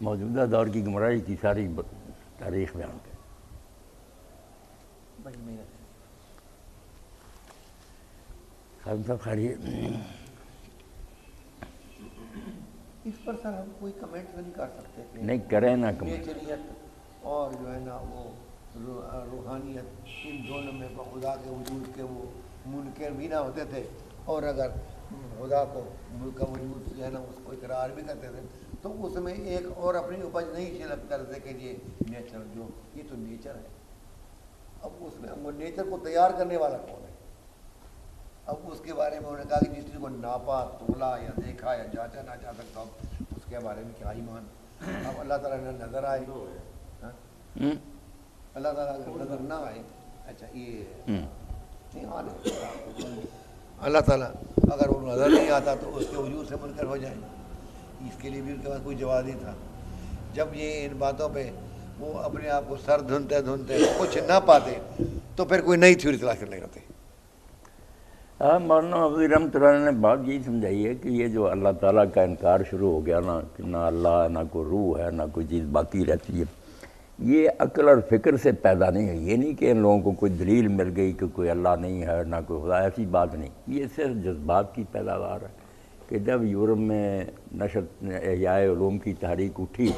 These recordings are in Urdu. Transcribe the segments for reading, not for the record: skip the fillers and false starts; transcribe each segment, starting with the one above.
موجودہ دور کی گمراہی کی ساری تاریخ بیان کریں. خالد صاحب خیریت؟ اس پر سر ہم کوئی کمنٹ نہیں کر سکتے تھے. نہیں کریں نا کمنٹ. نیچریت اور جو ہے نا وہ روحانیت، ان دونوں میں خدا کے وجود کے وہ منکر بھی نہ ہوتے تھے، اور اگر خدا کو ملک کا وجود جو ہے نا اس کو اقرار بھی کرتے تھے تو اس میں ایک اور اپنی اپج نہیں شرک کرتے کہ یہ نیچر جو یہ تو نیچر ہے. اب اس میں وہ نیچر کو تیار کرنے والا کون ہے؟ اب اس کے بارے میں انہوں نے کہا کہ جس چیز کو ناپا تولا یا دیکھا یا جانچا نہ جا سکتا، اس کے بارے میں کیا ایمان. اب اللہ تعالیٰ نے نظر آئے، اللہ تعالیٰ اگر نظر نہ آئے، اچھا یہ نہیں آنے، اللہ تعالیٰ اگر وہ نظر نہیں آتا تو اس کے وجود سے منکر ہو جائیں. اس کے لیے بھی ان کے پاس کوئی جواب نہیں تھا. جب یہ ان باتوں پہ وہ اپنے آپ کو سر دھنتے دھنتے کچھ نہ پاتے تو پھر کوئی نئی تھیوری تلاش کرنے لگتے. مولانا حافظ رحمۃ اللہ نے بات یہی سمجھائی ہے کہ یہ جو اللہ تعالیٰ کا انکار شروع ہو گیا نا، کہ نہ اللہ ہے، نہ کوئی روح ہے، نہ کوئی چیز باقی رہتی ہے، یہ عقل اور فکر سے پیدا نہیں ہے. یہ نہیں کہ ان لوگوں کو کوئی دلیل مل گئی کہ کوئی اللہ نہیں ہے نہ کوئی خدا، ایسی بات نہیں. یہ صرف جذبات کی پیداوار ہے کہ جب یورپ میں نشر احیاء علوم کی تحریک اٹھی،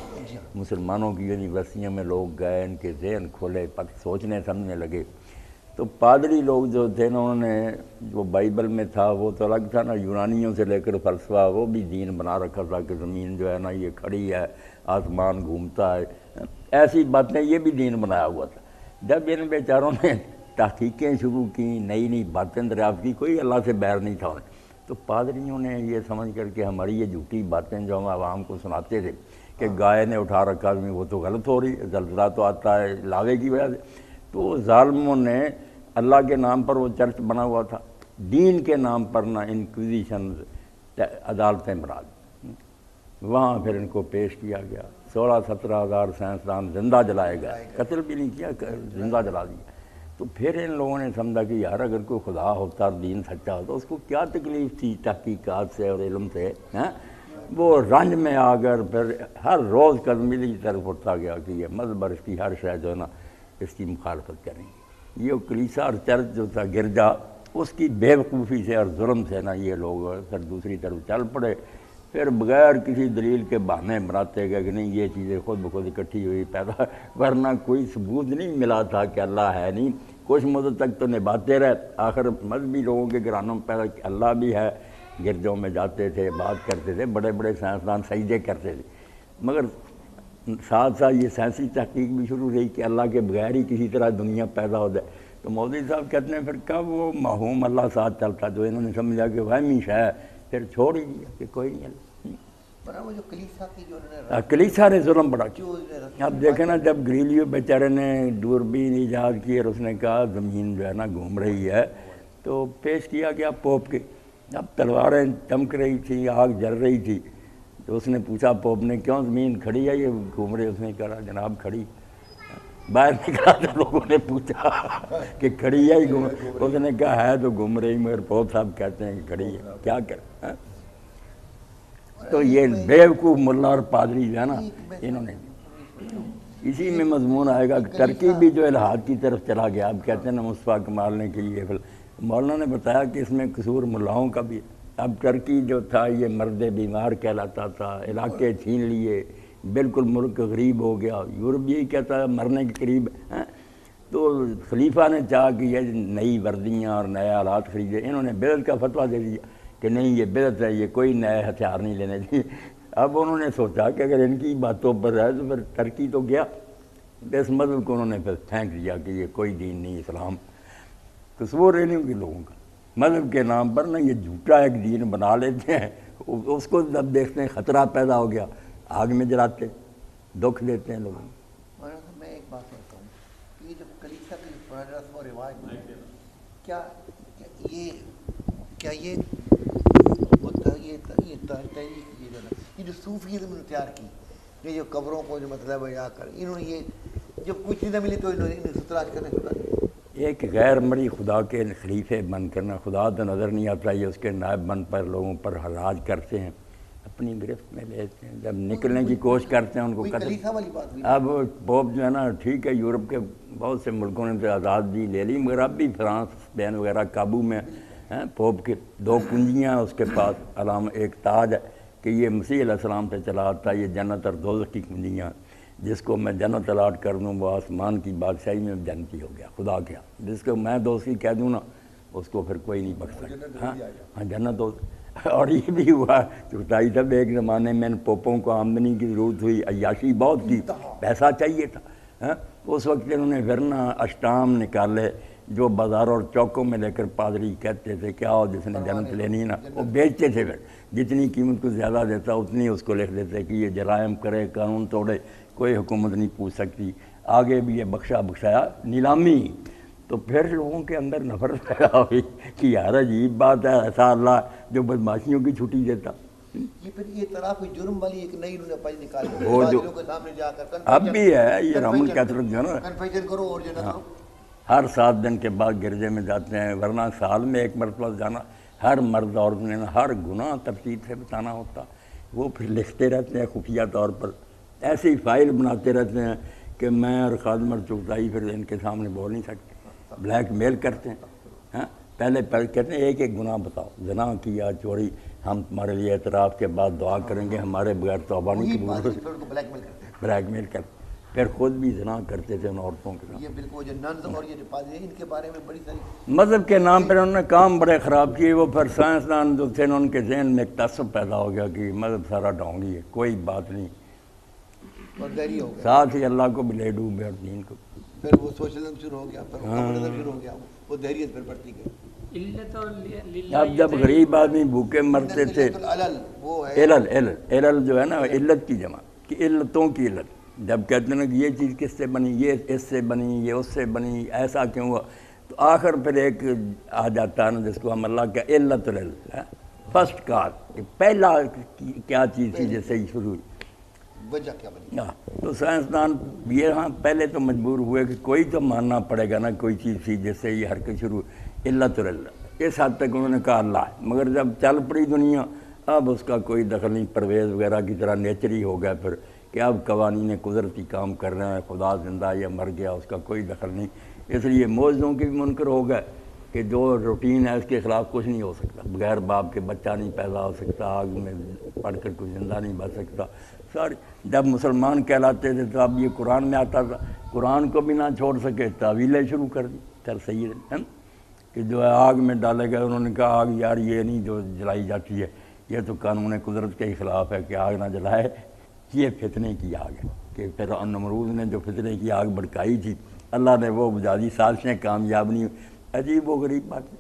مسلمانوں کی یونیورسٹیوں میں لوگ گئے، ان کے ذہن کھولے، سوچنے سمجھنے لگے، تو پادری لوگ جو تھے نا، انہوں نے جو بائبل میں تھا وہ تو الگ تھا نا، یونانیوں سے لے کر فلسفہ وہ بھی دین بنا رکھا تھا کہ زمین جو ہے نا یہ کھڑی ہے، آسمان گھومتا ہے، ایسی باتیں یہ بھی دین بنایا ہوا تھا. جب ان بیچاروں نے تحقیقیں شروع کی، نئی نئی باتیں دریافت کی، کوئی اللہ سے بیر نہیں تھا، تو پادریوں نے یہ سمجھ کر کے ہماری یہ جھوٹی باتیں جو ہم عوام کو سناتے تھے کہ گائے نے اٹھا رکھا وہ تو غلط ہو رہی ہے، زلزلہ تو آتا ہے لاوے کی وجہ سے، تو ظالموں نے اللہ کے نام پر وہ چرچ بنا ہوا تھا، دین کے نام پر نہ انکویزیشن عدالتیں بنا دی. وہاں پھر ان کو پیش کیا گیا، 16-17 ہزار سائنسدان زندہ جلائے گئے، قتل بھی نہیں کیا، زندہ جلا دیا. تو پھر ان لوگوں نے سمجھا کہ یار اگر کوئی خدا ہوتا اور دین سچا ہوتا اس کو کیا تکلیف تھی تحقیقات سے اور علم سے. وہ رنج میں آ کر پھر ہر روز قدمی کی طرف اٹھتا گیا کہ یہ مذہب اور اس کی ہر شے جو ہے نا اس کی مخالفت کریں گے. یہ کلیسا اور چرچ جو تھا گرجا، اس کی بے وقوفی سے اور ظلم سے نا یہ لوگ پھر دوسری طرف چل پڑے. پھر بغیر کسی دلیل کے بہانے بناتے گئے کہ نہیں یہ چیزیں خود بخود اکٹھی ہوئی پیدا، ورنہ کوئی ثبوت نہیں ملا تھا کہ اللہ ہے نہیں. کچھ مدت تک تو نبھاتے رہے، آخر مذہبی لوگوں کے گھرانوں میں پیدا کہ اللہ بھی ہے، گرجوں میں جاتے تھے، بات کرتے تھے، بڑے بڑے سائنسدان سجدے کرتے تھے. مگر ساتھ ساتھ یہ سائنسی تحقیق بھی شروع رہی کہ اللہ کے بغیر ہی کسی طرح دنیا پیدا ہو جائے. تو مودودی صاحب کہتے ہیں پھر کب وہ محوم اللہ ساتھ چلتا، جو انہوں نے سمجھا کہ وہمی شے ہے، پھر چھوڑ ہی دیا کہ کوئی نہیں. کلیسا نے ظلم بڑا کیا. اب دیکھیں نا جب گریلیو بیچارے نے دوربین ایجاد کی اور اس نے کہا زمین جو ہے نا گھوم رہی ہے، تو پیش کیا گیا پوپ کے. اب تلواریں چمک رہی تھی، آگ جل رہی تھی، تو اس نے پوچھا پوپ نے کیوں زمین کھڑی ہے یہ گھوم رہی؟ اس نے کہا جناب کھڑی. باہر نکلا تو لوگوں نے پوچھا کہ کھڑی ہے ہی گھوم، اس نے کہا ہے تو گھوم رہی، مگر پوپ صاحب کہتے ہیں کہ کھڑی ہے، کیا کریں. تو یہ بیوقوف ملا اور پادری جو ہے نا انہوں نے اسی میں مضمون آئے گا. ترکی بھی جو الحاد کی طرف چلا گیا. اب کہتے ہیں نا مصطفیٰ کمال نے کہ یہ مولانا نے بتایا کہ اس میں قصور ملاؤں کا بھی. اب ترکی جو تھا یہ مرد بیمار کہلاتا تھا، علاقے چھین لیے، بالکل ملک غریب ہو گیا. یورپ یہی کہتا ہے مرنے کے قریب. تو خلیفہ نے چاہا کہ یہ نئی وردیاں اور نئے آلات خریدے. انہوں نے بدعت کا فتویٰ دے دیا کہ نہیں یہ بدعت ہے، یہ کوئی نئے ہتھیار نہیں لینے چاہیے. اب انہوں نے سوچا کہ اگر ان کی باتوں پر ہے تو پھر ترکی تو گیا. اس مذہب کو انہوں نے پھر پھینک دیا کہ یہ کوئی دین نہیں، اسلام. تصور ہے نہیں کہ لوگوں کا مذہب کے نام پر نا یہ جھوٹا ایک دین بنا لیتے ہیں، اس کو جب دیکھتے ہیں خطرہ پیدا ہو گیا آگ میں جلاتے، دکھ دیتے ہیں لوگوں. میں ایک بات کہتا ہوں، یہ جو کلیسا کی رسم و رواج کیا یہ جو صوفیزم نے تیار کی، یہ جو قبروں کو جو مطلب یا کر انہوں نے یہ جو کچھ نہیں ملی تو انہوں نے ستراج کرنے شروع کر. ایک غیر مری خدا کے خلیفے بن کرنا، خدا تو نظر نہیں آتا، یہ اس کے نائب بن پر لوگوں پر راج کرتے ہیں. اپنی گرفت میں لیتے ہیں، جب نکلنے کی کوشش کرتے ہیں ان کو وہی قتل۔ کلیسا والی بات بھی اب پوپ جو ہے نا ٹھیک ہے، یورپ کے بہت سے ملکوں نے تو آزادی لے لی، مگر اب بھی فرانس اسپین وغیرہ قابو میں ہیں۔ پوپ کے 2 کنجیاں اس کے پاس، علامہ ایک تاج ہے کہ یہ مسیح علیہ السلام سے چلا آتا ہے، یہ جنت اور دوزخ کی کنجیاں، جس کو میں جنت الاٹ کر دوں وہ آسمان کی بادشاہی میں جنتی ہو گیا، خدا کیا، جس کو میں دوزخی کہہ دوں نا اس کو پھر کوئی نہیں بخش سکتا۔ ہاں جنت ہو۔ اور یہ بھی ہوا چٹائی تب ایک زمانے میں پوپوں کو آمدنی کی ضرورت ہوئی، عیاشی بہت کی، پیسہ چاہیے تھا، اس وقت انہوں نے ورنہ اشٹام نکالے جو بازار اور چوکوں میں لے کر پادری کہتے تھے کیا ہو جس نے جنت لینی نا، وہ بیچتے تھے، پھر جتنی قیمت کو زیادہ دیتا اتنی اس کو لکھ دیتے کہ یہ جرائم کرے، قانون توڑے، کوئی حکومت نہیں پوچھ سکتی، آگے بھی یہ بخشایا نیلامی۔ تو پھر لوگوں کے اندر نفرت پیدا ہوئی کہ یار عجیب بات ہے، ایسا اللہ جو بدماشیوں کی چھٹی دیتا۔ یہ پھر یہ اعتراف جرم والی ایک نئی انہوں نے پنج نکالی، وہ جو کے سامنے جا کر اب بھی ہے یہ رمل کثرت جو ہے نا، کنفیشن کرو اور جو نہ کرو۔ ہر 7 دن کے بعد گرجے میں جاتے ہیں، ورنہ سال میں 1 مرتبہ جانا، ہر مرد عورت نے ہر گناہ ترتیب سے بتانا ہوتا۔ وہ پھر لکھتے رہتے ہیں خفیہ طور پر، ایسی فائل بناتے رہتے ہیں کہ میں اور خادم چغتائی پھر ان کے سامنے بول نہیں سکتے، بلیک میل کرتے ہیں۔ ہاں پہلے کہتے ہیں ایک ایک گناہ بتاؤ، زنا کیا، چوری، ہم تمہارے لیے اعتراف کے بعد دعا کریں گے، ہمارے بغیر توبہ نہیں قبول ہو۔ بلیک میل کرتے ہیں، بلیک میل کرتے، پھر خود بھی زنا کرتے تھے ان عورتوں کے ساتھ۔ یہ بالکل جو ننز اور یہ جو پادری ہیں ان کے بارے میں بڑی ساری مذہب کے نام پر انہوں نے کام بڑے خراب کیے۔ وہ پھر سائنسدان جو تھے ان کے ذہن میں ایک تعصب پیدا ہو گیا کہ مذہب سارا ڈھونگی ہے، کوئی بات نہیں، اور دہری ہو گیا، ساتھ ہی اللہ کو بھی لے ڈوبے اور دین کو۔ پھر وہ سوشلزم شروع ہو گیا، پھر کمونزم شروع ہو گیا، وہ دہریت پھر بڑھتی گئی۔ اب جب غریب آدمی بھوکے مرتے تھے، وہ ہے علل جو ہے نا علت کی جمع کہ علتوں کی علت، جب کہتے ہیں نا کہ یہ چیز کس سے بنی، یہ اس سے بنی، یہ اس سے بنی، ایسا کیوں ہوا، تو آخر پھر ایک آ جاتا ہے نا جس کو ہم اللہ کا علت العلل ہے، فرسٹ کار، کہ پہلا کیا چیز تھی جس سے یہ شروع ہوئی، وجہ کیا بنی۔ تو سائنسدان یہ ہاں پہلے تو مجبور ہوئے کہ کوئی تو ماننا پڑے گا نا کوئی چیز تھی جس سے یہ حرکت شروع ہوئی، علت العلل، اس حد تک انہوں نے کہا اللہ ہے، مگر جب چل پڑی دنیا اب اس کا کوئی دخل نہیں، پرویز وغیرہ کی طرح نیچری ہو گیا پھر کہ اب قوانین قدرتی کام کر رہے ہیں، خدا زندہ یا مر گیا اس کا کوئی دخل نہیں، اس لیے معجزوں کے بھی منکر ہو گئے کہ جو روٹین ہے اس کے خلاف کچھ نہیں ہو سکتا، بغیر باپ کے بچہ نہیں پیدا ہو سکتا، آگ میں پڑھ کر کوئی زندہ نہیں بچ سکتا، ساری جب مسلمان کہلاتے تھے تو اب یہ قرآن میں آتا تھا، قرآن کو بھی نہ چھوڑ سکے، تعویلیں شروع کر دی سر سید ہے کہ جو ہے آگ میں ڈالے گئے، انہوں نے کہا آگ یار یہ نہیں جو جلائی جاتی ہے، یہ تو قانون قدرت کے ہی خلاف ہے کہ آگ نہ جلائے، یہ فتنے کی آگ ہے، کہ پھر نمرود نے جو فتنے کی آگ بھڑکائی تھی اللہ نے وہ بجھا دی، سازشیں کامیاب نہیں ہوئی۔ عجیب و غریب بات ہے،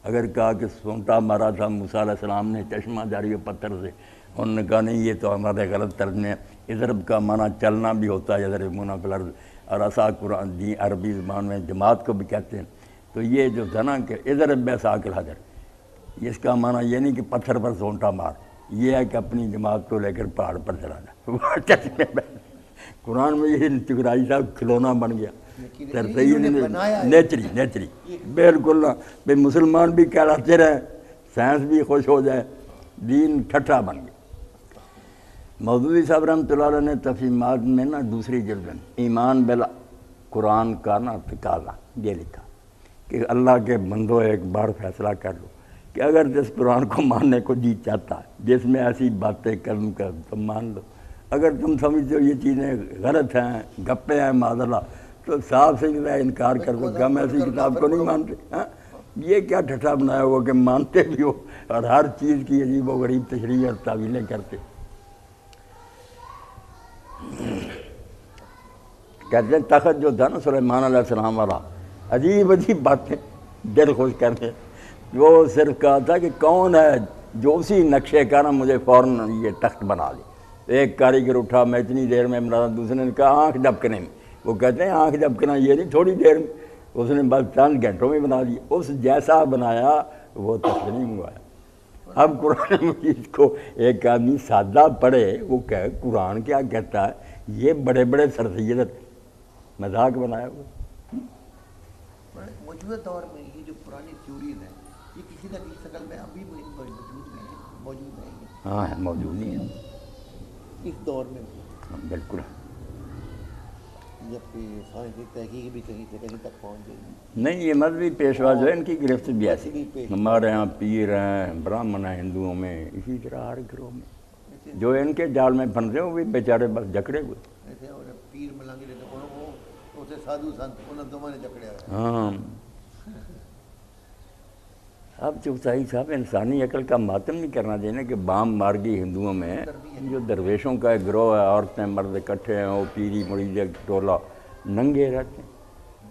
اگر کہا کہ سونٹا مارا تھا موسیٰ علیہ السلام نے چشمہ جاری و پتھر سے، انہوں نے کہا نہیں یہ تو ہمارے غلط ترجمے ہیں، اضرب کا معنی چلنا بھی ہوتا ہے، یضربون فی الارض، اور عصا قرآن دی عربی زبان میں جماعت کو بھی کہتے ہیں، تو یہ جو تھا نا کہ اضرب بعصاک الحجر، اس کا معنی یہ نہیں کہ پتھر پر سونٹا مار، یہ ہے کہ اپنی جماعت کو لے کر پہاڑ پر چلا جا۔ قرآن میں یہ ٹکرائی صاحب کھلونا بن گیا، نیچری بالکل نہ، بھائی مسلمان بھی کہلاتے رہے، سائنس بھی خوش ہو جائے، دین ٹھٹھا بن گیا۔ مودودی صاحب رحمۃ اللہ علیہ نے تفہیمات میں نا دوسری جلد میں ایمان بلا قرآن کا نا تقاضا یہ لکھا کہ اللہ کے بندو ایک بار فیصلہ کر لو کہ اگر جس قرآن کو ماننے کو جی چاہتا ہے، جس میں ایسی باتیں کروں کر تم مان لو، اگر تم سمجھتے ہو یہ چیزیں غلط ہیں، گپے ہیں معاذ اللہ، تو صاف سے انکار کر دو کہ ہم ایسی کتاب کو نہیں مانتے۔ ہاں یہ کیا ٹھٹھا بنایا ہوا کہ مانتے بھی ہو اور ہر چیز کی عجیب و غریب تشریح اور تعویلیں کرتے۔ کہتے ہیں تخت جو تھا نا سلیمان علیہ السلام والا، عجیب عجیب باتیں دل خوش کرتے، وہ صرف کہا تھا کہ کون ہے جو اسی نقشے کا نا مجھے فوراً یہ تخت بنا لے۔ ایک کاریگر اٹھا میں اتنی دیر میں بنا، دوسرے نے کہا آنکھ جھپکنے میں، وہ کہتے ہیں آنکھ جھپکنا یہ نہیں تھوڑی دیر میں، اس نے بس چند گھنٹوں میں بنا دیا، اس جیسا بنایا وہ تخت نہیں ہوا ہے۔ اب قرآن مجید کو ایک آدمی سادہ پڑھے، وہ کہے قرآن کیا کہتا ہے، یہ بڑے بڑے سر سید مذاق بنایا ہوا۔ موجودہ دور میں یہ جو پرانی تھیوریز ہیں یہ کسی نہ کسی شکل میں ابھی موجود ہیں۔ ہاں ہے، موجود ہی ہے، اس دور میں بالکل. جبکہ سائنسی تحقیق بھی کہیں سے کہیں تک پہنچ گئی. نہیں یہ مذہبی پیشوا جو ہے ان کی گرفت بھی ایسی. مذہبی پیشوا. ہمارے ہاں پیر ہیں، برہمن ہیں ہندوؤں میں، اسی طرح ہر گروہ میں جو ان کے جال میں پھنسے وہ بھی بیچارے بس جکڑے ہوئے. ایسے اور پیر ملنگ رہتے وہ اسے سادھو سنت انہوں دونوں نے جکڑے ہوئے. ہاں اب چوتھائی صاحب انسانی عقل کا ماتم نہیں کرنا چاہیے کہ بام مارگی ہندوؤں میں جو درویشوں کا ایک گروہ ہے، عورتیں مرد اکٹھے ہیں، وہ پیری مریض ٹولہ ننگے رہتے ہیں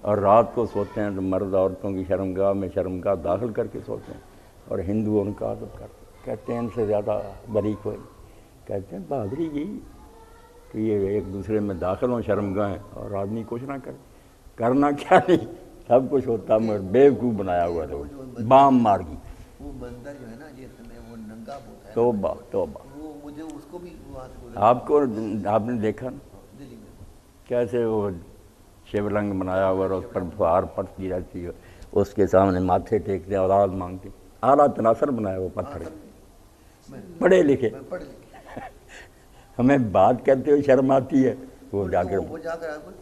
اور رات کو سوتے ہیں تو مرد عورتوں کی شرمگاہ میں شرمگاہ داخل کر کے سوتے ہیں اور ہندو ان کا عادت کرتے ہیں. کہتے ہیں ان سے زیادہ بری کوئی. کہتے ہیں بہادری یہی کہ یہ ایک دوسرے میں داخل ہوں شرمگاہیں اور آدمی کچھ نہ کرے. کرنا کیا نہیں، سب کچھ ہوتا مگر بیوقوف بنایا ہوا تھا بام مارگی. وہ منظر جو ہے نا جس میں وہ ننگا ہوتا ہے، توبہ توبہ. وہ مجھے اس کو بھی وہاں سے آپ نے دیکھا نا دلی میں کیسے وہ شیو لنگ بنایا ہوا اور اس پر فہار پڑتی رہتی ہے، اس کے سامنے ماتھے ٹیکتے ہیں، اولاد مانگتے. اعلیٰ تناثر بنایا وہ پتھر پڑھے لکھے. پڑھ لکھے ہمیں بات کرتے ہوئے شرم آتی ہے، وہ جا کر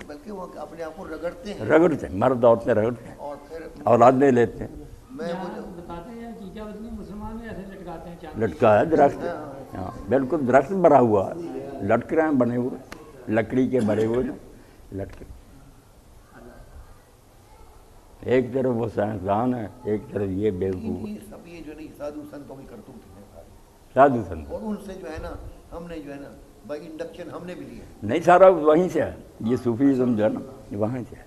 بلکہ وہ اپنے آپ کو رگڑتے ہیں، رگڑتے ہیں، مرد عورتیں رگڑتے ہیں، اور پھر اولادیں لیتے ہیں. میں وہ بتاتے ہیں چیچا بدنی مسلمان میں ایسے لٹکاتے ہیں چاند. لٹکا ہے درخت. ہاں بالکل درخت بھرا ہوا ہے، لٹک رہے ہیں بنے ہوئے لکڑی کے بھرے ہوئے لٹک. ایک طرف وہ سائنسدان ہے، ایک طرف یہ بیوقوف سب یہ جو نہیں سادھو سنتوں کی کرتوت ہیں سارے. سادھو سنت. اور ان سے جو ہے نا ہم نے جو ہے نا بائی انڈکشن ہم نے بھی لیا. نہیں سارا وہیں سے ہے، یہ صوفیزم جو ہے نا وہاں سے ہے.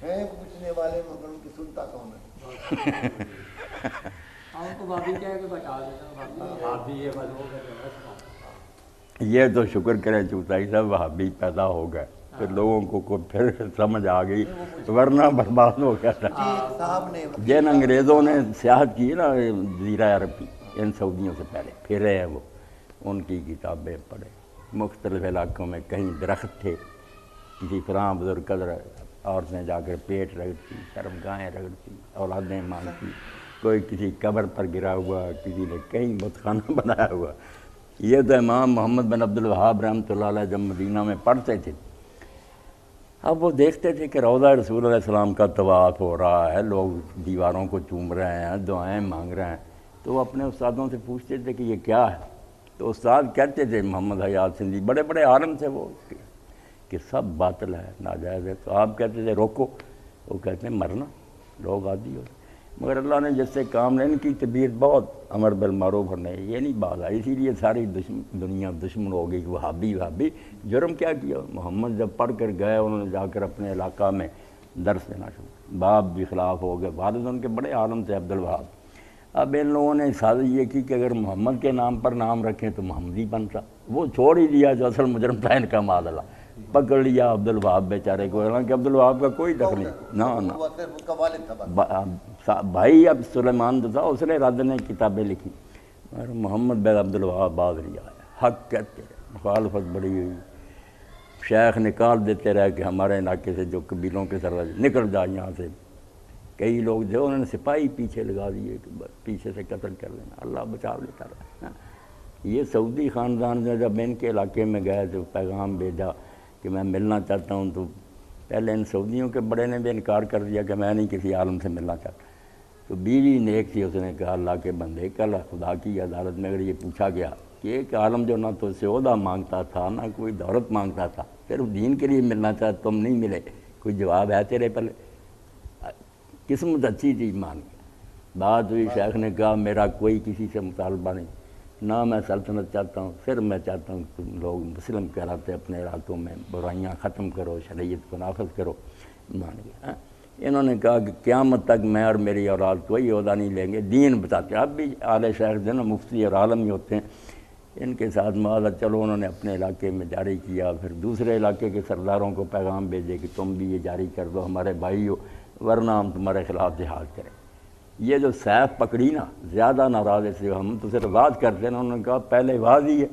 ہیں پوچھنے والے مگر ان کی سنتا کون ہے. ان کو بھابھی کہہ کے بتا دینا، بھابھی یہ بس ہو گئے. یہ تو شکر کریں چوتھائی صاحب وہابی پیدا ہو گئے پھر لوگوں کو پھر سمجھ آ گئی، ورنہ برباد ہو گیا تھا. ایک صاحب نے جن انگریزوں نے سیاحت کی نا جزیرہ عرب کی، ان سعودیوں سے پہلے پھرے ہیں وہ، ان کی کتابیں پڑھے. مختلف علاقوں میں کہیں درخت تھے، کسی فلاں بزرگ قدر عورتیں جا کر پیٹ رگڑتی، شرمگاہیں رگڑتی، اولادیں مانگتی. کوئی کسی قبر پر گرا ہوا، کسی نے کہیں بت خانہ بنایا ہوا. یہ تو امام محمد بن عبد الوہاب رحمۃ اللہ علیہ جب مدینہ میں پڑھتے تھے، اب وہ دیکھتے تھے کہ روضہ رسول علیہ السلام کا طواف ہو رہا ہے، لوگ دیواروں کو چوم رہے ہیں، دعائیں مانگ رہے ہیں. تو وہ اپنے استادوں سے پوچھتے تھے کہ یہ کیا ہے. تو استاد کہتے تھے محمد حیات سندھی، بڑے بڑے عالم تھے وہ، کہ سب باطل ہے، ناجائز ہے. تو آپ کہتے تھے روکو، وہ کہتے ہیں مرنا، لوگ عادی ہو. مگر اللہ نے جس سے کام لیں، ان کی طبیعت بہت امر بالمعروف ہونے، یہ نہیں بات ہے. اسی لیے ساری دنیا دشمن ہو گئی کہ وہابی. جرم کیا کیا؟ محمد جب پڑھ کر گئے، انہوں نے جا کر اپنے علاقہ میں درس دینا شروع، باپ بھی خلاف ہو گئے. والد ان کے بڑے عالم تھے عبد الوہاب. اب ان لوگوں نے سازش یہ کی کہ اگر محمد کے نام پر نام رکھیں تو محمدی بنتا. وہ چھوڑ ہی دیا جو اصل مجرم تھا ان کا، معاذ اللہ. پکڑ لیا عبد الوہاب بیچارے کو، حالانکہ عبد الوہاب کا کوئی دخل نہیں. بھائی اب سلیمان جو تھا اس نے رد نے کتابیں لکھی، اور محمد بن عبد الوہاب بعد لیا ہے. حق کہتے ہیں، مخالفت بڑی ہوئی، شیخ نکال دیتے رہے کہ ہمارے علاقے سے جو قبیلوں کے سردار نکل جائے یہاں سے. کئی لوگ جو انہوں نے سپاہی پیچھے لگا دیے کہ پیچھے سے قتل کر لینا، اللہ بچا لیتا رہا. یہ سعودی خاندان نے جب ان کے علاقے میں گئے تو پیغام بھیجا کہ میں ملنا چاہتا ہوں، تو پہلے ان سعودیوں کے بڑے نے بھی انکار کر دیا کہ میں نہیں کسی عالم سے ملنا چاہتا. تو بیوی نیک تھی، اس نے کہا اللہ کے بندے، کل خدا کی عدالت میں اگر یہ پوچھا گیا کہ ایک عالم جو نہ تو سے عہدہ مانگتا تھا نہ کوئی دولت مانگتا تھا، پھر دین کے لیے ملنا چاہتا، تم نہیں ملے، کوئی جواب ہے تیرے پہلے؟ قسمت اچھی تھی، مان گیا. بات ہوئی، شیخ نے کہا میرا کوئی کسی سے مطالبہ نہیں، نہ میں سلطنت چاہتا ہوں، صرف میں چاہتا ہوں کہ تم لوگ مسلم کہلاتے اپنے علاقوں میں برائیاں ختم کرو، شریعت کو نافذ کرو. مان گیا. انہوں نے کہا کہ قیامت تک میں اور میری اولاد کوئی عہدہ نہیں لیں گے، دین بتاتے. اب بھی اعلی شیخ جو نا مفتی اور عالم ہی ہوتے ہیں، ان کے ساتھ معاہدہ. چلو انہوں نے اپنے علاقے میں جاری کیا، پھر دوسرے علاقے کے سرداروں کو پیغام بھیجے کہ تم بھی یہ جاری کر دو، ہمارے بھائی ہو، ورنہ ہم تمہارے خلاف جہاد کریں. یہ جو سیف پکڑی نا، زیادہ ناراض سے ہم تو صرف واز کرتے ہیں. انہوں نے کہا پہلے واز ہی ہے،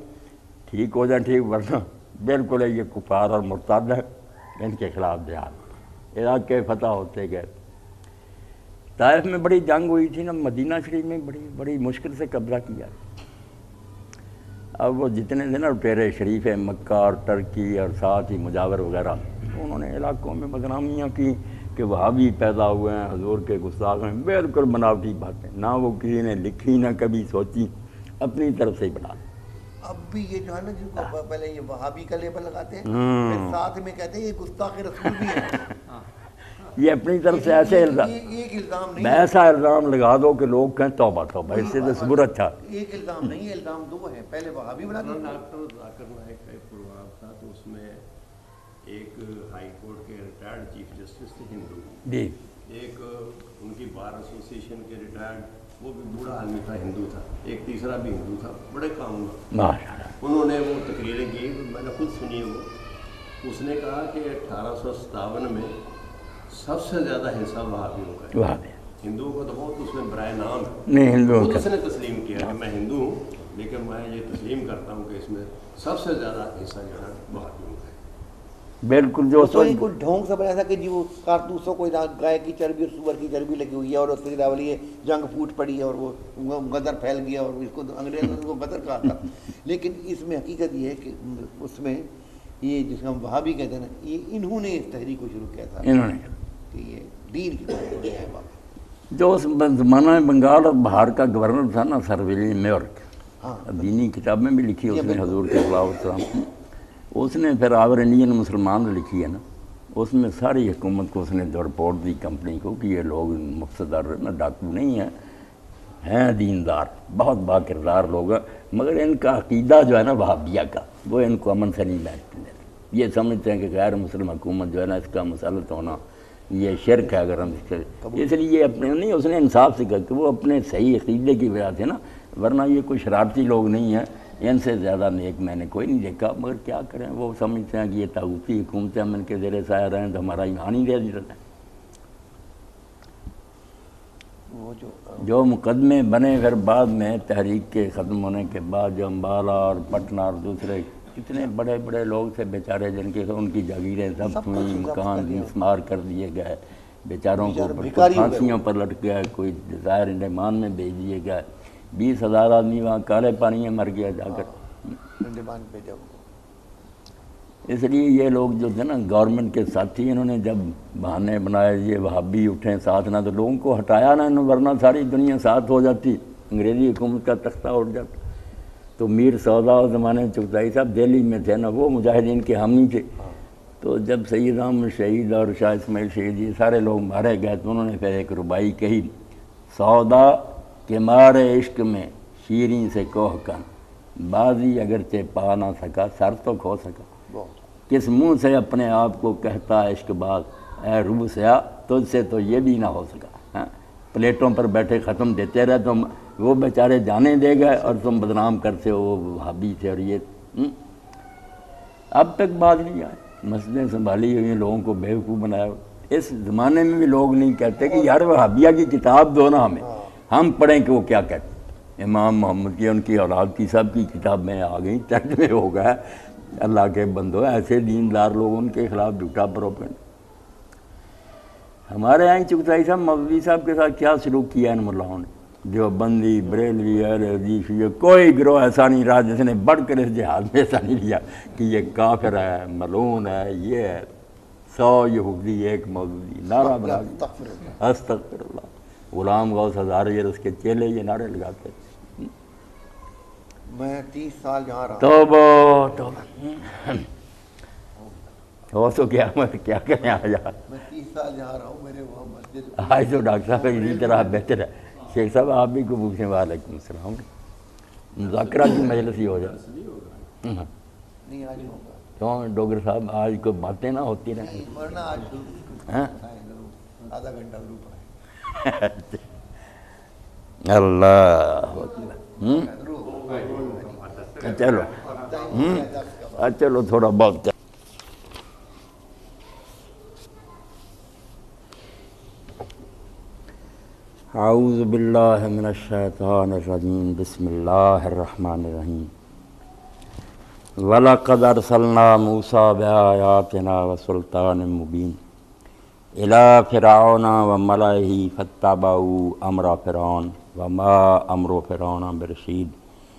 ٹھیک ہو جائیں ٹھیک، ورنہ بالکل یہ کفار اور مرتد ہے، ان کے خلاف جہاد. علاقے فتح ہوتے گئے. طائف میں بڑی جنگ ہوئی تھی نا، مدینہ شریف میں بڑی مشکل سے قبضہ کیا۔ اب وہ جتنے تھے نا لٹیرے شریف مکہ اور ٹرکی اور ساتھ ہی مجاور وغیرہ، انہوں نے علاقوں میں بدنامیاں کی کہ وہابی پیدا ہوئے ہیں، حضور کے گستاخ ہیں، بالکل بناوٹی باتیں، نہ وہ کسی نے لکھی نہ کبھی سوچی، اپنی طرف سے ہی بنا۔ اب بھی یہ جو ہے نا جن کو پہلے یہ وہابی کا لیبل لگاتے ہیں، پھر ساتھ میں کہتے ہیں یہ گستاخ رسول بھی ہے۔ یہ اپنی طرف سے ایسے ایک الزام نہیں، ایسا الزام لگا دو کہ لوگ کہیں توبہ توبہ، اس سے تو صبر اچھا۔ ایک الزام نہیں، الزام دو ہیں، پہلے وہابی بنا دو۔ ڈاکٹر ذاکر نائک کا ایک پروگرام تھا تو اس میں ایک ہائی کورٹ کے ریٹائرڈ چیف جسٹس تھے ہندو، جی ایک ان کی بار ایسوسیشن کے ریٹائرڈ، وہ بھی بوڑھا آدمی تھا، ہندو تھا، ایک تیسرا بھی ہندو تھا، بڑے قانون، انہوں نے وہ تقریریں کی، میں نے خود سنی وہ۔ اس نے کہا کہ 1857 میں سب سے زیادہ حصہ وہابیوں کا ہے، ہندوؤں کو تو بہت اس میں برائے نام ہے، نہیں ہندوؤں کا اس نے تسلیم کیا کہ میں ہندو ہوں لیکن میں یہ تسلیم کرتا ہوں کہ اس میں سب سے زیادہ حصہ جو ہے وہابیوں کا ہے۔ بالکل جو تو کوئی ڈھونگ سے بنایا تھا کہ جی وہ کارتوسوں کو گائے کی چربی اور سور کی چربی لگی ہوئی ہے اور اس کے علاوہ یہ جنگ پھوٹ پڑی ہے اور وہ غدر پھیل گیا اور اس کو انگریزوں نے اس کو غدر کہا تھا۔ لیکن اس میں حقیقت یہ ہے کہ اس میں یہ جس کو ہم وہابی کہتے ہیں نا، یہ انہوں نے اس تحریک کو شروع کیا تھا، انہوں نے کہ یہ دین کی طرف ہے بات۔ جو اس زمانہ بنگال اور بہار کا گورنر تھا نا سر ولیم میورک، ہاں دینی کتاب میں بھی لکھی اس نے حضور کے صلی اللہ علیہ وسلم، اس نے پھر آور انڈین مسلمان لکھی ہے نا، اس میں ساری حکومت کو اس نے رپورٹ دی کمپنی کو کہ یہ لوگ مقتدر نا ڈاکو نہیں ہیں دیندار، بہت با کردار لوگ ہیں، مگر ان کا عقیدہ جو ہے نا وہابیہ کا، وہ ان کو امن سے نہیں بیٹھنے دیتے۔ یہ سمجھتے ہیں کہ غیر مسلم حکومت جو ہے نا اس کا مسلط ہونا یہ شرک ہے، اگر ہم اس لیے یہ اپنے نہیں، اس نے انصاف سے کہا کہ وہ اپنے صحیح عقیدے کی وجہ سے نا، ورنہ یہ کوئی شرارتی لوگ نہیں ہیں، ان سے زیادہ نیک میں نے کوئی نہیں دیکھا، مگر کیا کریں وہ سمجھتے ہیں کہ یہ طاغوتی حکومتیں ہم ان کے زیر سایہ رہیں تو ہمارا ایمان ہی دے دیتے ہیں۔ وہ جو مقدمے بنے پھر بعد میں تحریک کے ختم ہونے کے بعد، جو امبالہ اور پٹنہ اور دوسرے اتنے بڑے بڑے لوگ تھے بیچارے، جن کے ان کی جاگیریں ضبط ہوئیں، مکان مسمار کر دیے گئے، بیچاروں کو پھانسیوں پر لٹ گیا، کوئی ظاہر انڈمان میں بھیج دیے گئے، 20,000 آدمی وہاں کالے پانی میں مر گیا جا کر۔ اس لیے یہ لوگ جو تھے نا گورنمنٹ کے ساتھی، انہوں نے جب بہانے بنائے یہ وہابی اٹھیں ساتھ نہ، تو لوگوں کو ہٹایا نہ، ورنہ ساری دنیا ساتھ ہو جاتی، انگریزی حکومت کا تختہ اٹھ جاتا۔ تو میر سودا اس زمانے میں چغتائی صاحب دہلی میں تھے نا، وہ مجاہدین کے حامی تھے، تو جب سید احمد شہید اور شاہ اسماعیل شہید یہ سارے لوگ مارے گئے، تو انہوں نے پھر ایک ربائی کہی، سودا کے مارے عشق میں شیریں سے کوہ کن، بازی اگرچہ پا نہ سکا سر تو کھو سکا، کس منہ سے اپنے آپ کو کہتا عشق باز، اے روح سیاہ تجھ سے تو یہ بھی نہ ہو سکا۔ پلیٹوں پر بیٹھے ختم دیتے رہے، تم وہ بیچارے جانے دے گئے اور تم بدنام کرتے ہو وہ وہابی تھے، اور یہ اب تک بات نہیں آئے، مسجدیں سنبھالی ہوئی ہیں، لوگوں کو بیوقوف بنایا۔ اس زمانے میں بھی لوگ نہیں کہتے کہ یار وہابیہ کی کتاب دو نا ہمیں، ہم پڑھیں کہ وہ کیا کہتے ہیں۔ امام محمد کی، ان کی اولاد کی، سب کی کتاب میں آ گئی، ترجمے ہو گیا، اللہ کے بندو ایسے دیندار لوگ، ان کے خلاف جھوٹا پروپیگنڈا۔ ہمارے یہاں چغتائی صاحب مولوی صاحب کے ساتھ کیا سلوک کیا ان ملاؤں نے، جو بندی بریلوی اہل حدیث، یہ کوئی گروہ ایسا نہیں رہا جس نے بڑھ کر اس جہاد میں ایسا نہیں لیا کہ یہ کافر ہے، ملعون ہے، یہ ہے 100 یہودی ایک مولوی، نعرہ بنا دیا استغفر اللہ۔ غلام غوث ہزارے اور اس کے چیلے یہ نعرے لگاتے تھے۔ میں 30 سال جہاں رہا، توبہ توبہ ہو تو کیا کیا کریں آج، میں 30 سال جہاں رہا ہوں، میرے وہاں مسجد آج تو ڈاکٹر صاحب اسی طرح بہتر ہے۔ شیخ صاحب آپ بھی کو پوچھیں، وعلیکم السلام، مذاکرہ کی مجلس ہی ہو جائے۔ نہیں آج ہوگا، کیوں ڈوگر صاحب آج کوئی باتیں نہ ہوتی رہیں؟ ورنہ آج آدھا گھنٹہ گروپ ہے۔ اللہ چلو چلو تھوڑا بہت اعوذ باللہ من الشیطان الرجیم، بسم اللہ الرحمن الرحیم۔ وَلَقَدْ أَرْسَلْنَا مُوسَىٰ بِآيَاتِنَا وَسُلْطَانٍ مُّبِينٍ الی فرعون و ملئہ فاتبعوا امر فرعون وما امر فرعون برشید۔